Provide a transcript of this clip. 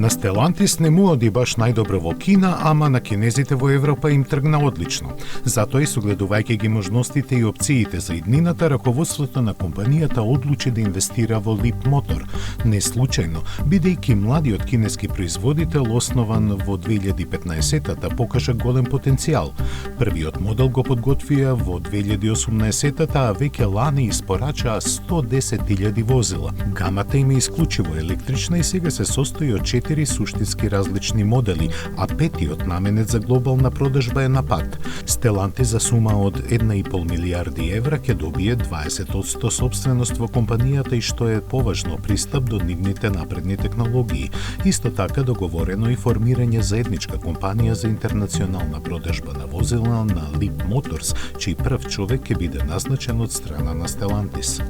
На Stellantis не му оди баш најдобро во Кина, ама на кинезите во Европа им тргна одлично. Затоа и согледувајќи ги можностите и опциите за иднината, раководството на компанијата одлучи да инвестира во Leapmotor. Не случајно, бидејќи младиот кинески производител, основан во 2015-та, покажа голем потенцијал. Првиот модел го подготвија во 2018-та, а веќе лани испорачаа 110.000 возила. Гамата им е исклучиво електрична и сега се состои од 4 суштински различни модели, а петиот наменет за глобална продажба е на пат. Stellantis за сума од 1,5 милијарди евра ќе добие 20% собственост во компанијата и што е поважно, пристап до нивните напредни технологии. Исто така договорено и формирање заедничка компанија за интернационална продажба на возила на Leap Motors, чиј прв човек ќе биде назначен од страна на Stellantis.